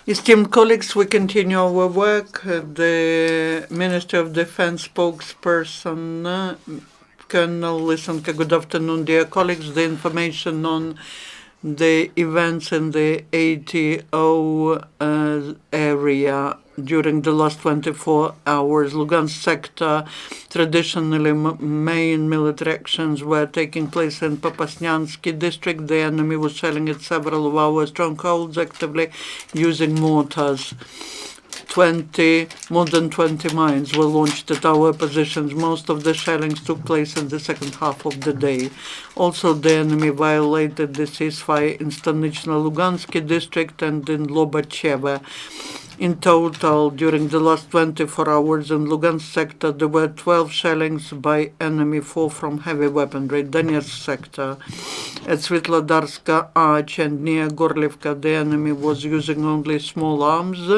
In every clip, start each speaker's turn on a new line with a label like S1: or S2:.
S1: Esteemed colleagues, we continue our work. The Ministry of Defense spokesperson, Colonel Lysenko. Good afternoon, dear colleagues. The information on the events in the ATO area during the last 24 hours. Lugansk sector, traditionally main military actions were taking place in Popasnyansky district. The enemy was shelling at several of our strongholds, actively using mortars. More than 20 mines were launched at our positions. Most of the shellings took place in the second half of the day. Also, the enemy violated the ceasefire in Stanично-Lugansky district and in Lobachevo. In total, during the last 24 hours in Lugansk sector, there were 12 shellings by enemy, 4 from heavy weaponry. Donetsk sector, at Svetlodarska Arch and near Gorlivka, the enemy was using only small arms.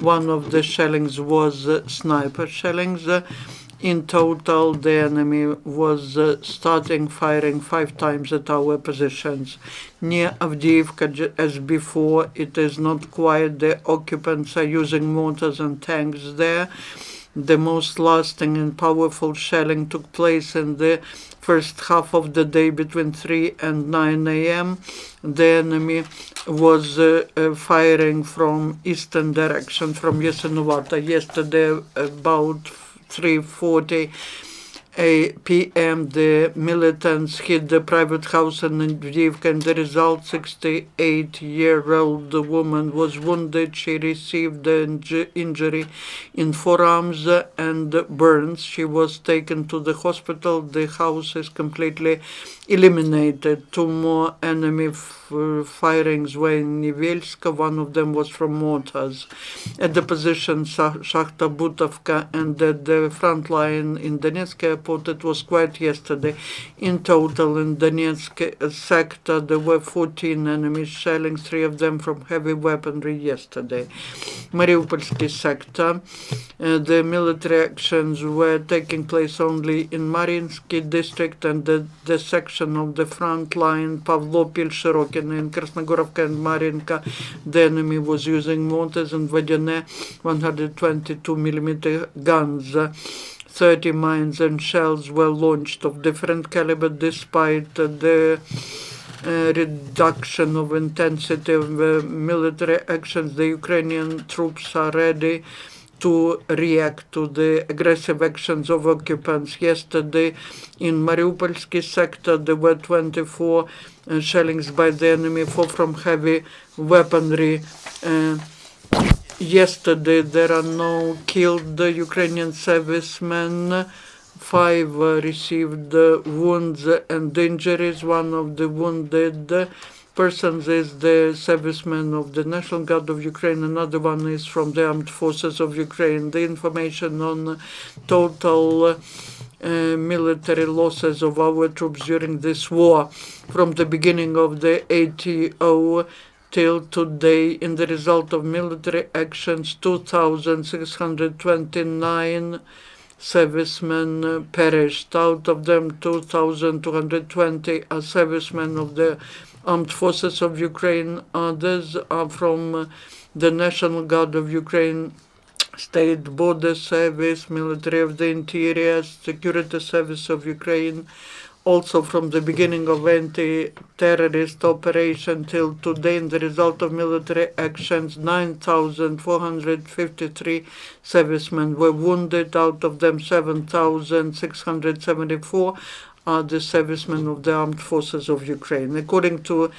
S1: One of the shellings was sniper shellings. In total, the enemy was starting firing 5 times at our positions. Near Avdiivka, as before, it is not quiet. The occupants are using mortars and tanks there. The most lasting and powerful shelling took place in the first half of the day between 3 and 9 a.m. The enemy was firing from eastern direction, from Yasenovata. Yesterday, about 3:40 p.m., the militants hit the private house in Avdiivka, and the result, 68-year-old woman was wounded. She received an injury in forearms and burns. She was taken to the hospital. The house is completely eliminated. 2 more enemy firings were in Nivelska. One of them was from mortars. At the position Shakhta Butovka and at the front line in Donetsk airport, it was quiet yesterday. In total, in Donetsk sector, there were 14 enemy shellings, 3 of them from heavy weaponry yesterday. Mariupolsky sector, the military actions were taking place only in Mariinsky district and the section of the front line, Pavlopil, Shirokino, in Krasnogorovka and Marinka. The enemy was using mortars and Vodene 122mm guns. 30 mines and shells were launched of different caliber. Despite the reduction of intensity of military actions, the Ukrainian troops are ready to react to the aggressive actions of occupants. Yesterday, in Mariupolsky sector, there were 24 shellings by the enemy, 4 from heavy weaponry. Yesterday, there are no killed Ukrainian servicemen. 5 received wounds and injuries. One of the wounded persons is the serviceman of the National Guard of Ukraine. Another one is from the Armed Forces of Ukraine. The information on total military losses of our troops during this war from the beginning of the ATO till today, in the result of military actions, 2,629 servicemen perished. Out of them, 2,220 are servicemen of the Armed Forces of Ukraine. Others are from the National Guard of Ukraine, State Border Service, Military of the Interior, Security Service of Ukraine. Also from the beginning of anti-terrorist operation till today, in the result of military actions, 9,453 servicemen were wounded. Out of them, 7,674 are the servicemen of the Armed Forces of Ukraine. According to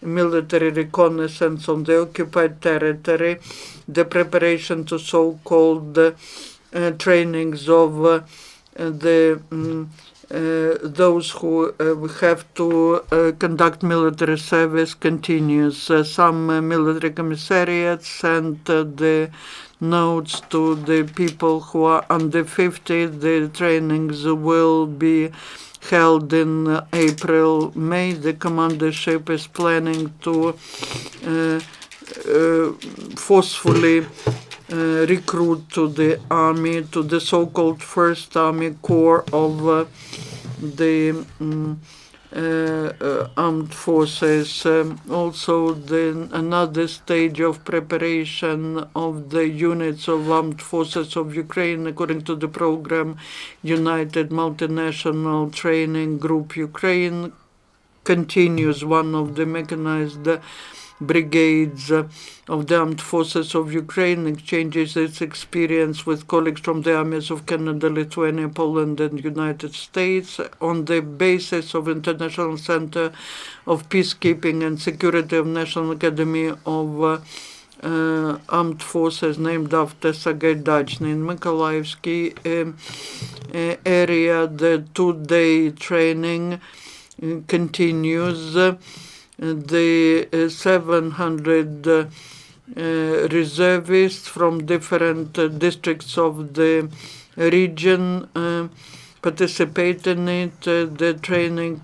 S1: military reconnaissance on the occupied territory, the preparation to so-called trainings of those who have to conduct military service continues. Some military commissariats sent the notes to the people who are under 50. The trainings will be held in April, May. The commandership is planning to forcefully recruit to the army, to the so-called First Army Corps of the armed forces. Also, another stage of preparation of the units of armed forces of Ukraine, according to the program United Multinational Training Group Ukraine, continues. One of the mechanized brigades of the armed forces of Ukraine exchanges its experience with colleagues from the armies of Canada, Lithuania, Poland, and United States on the basis of International Center of Peacekeeping and Security of National Academy of Armed Forces, named after Sergei Dachny. In Mykolaievsky area, the two-day training continues. The 700 reservists from different districts of the region participate in it. The training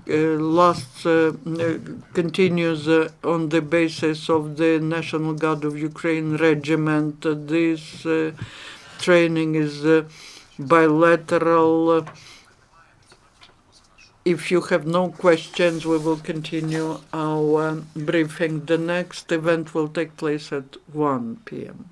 S1: continues on the basis of the National Guard of Ukraine regiment. This training is bilateral. If you have no questions, we will continue our briefing. The next event will take place at 1 p.m.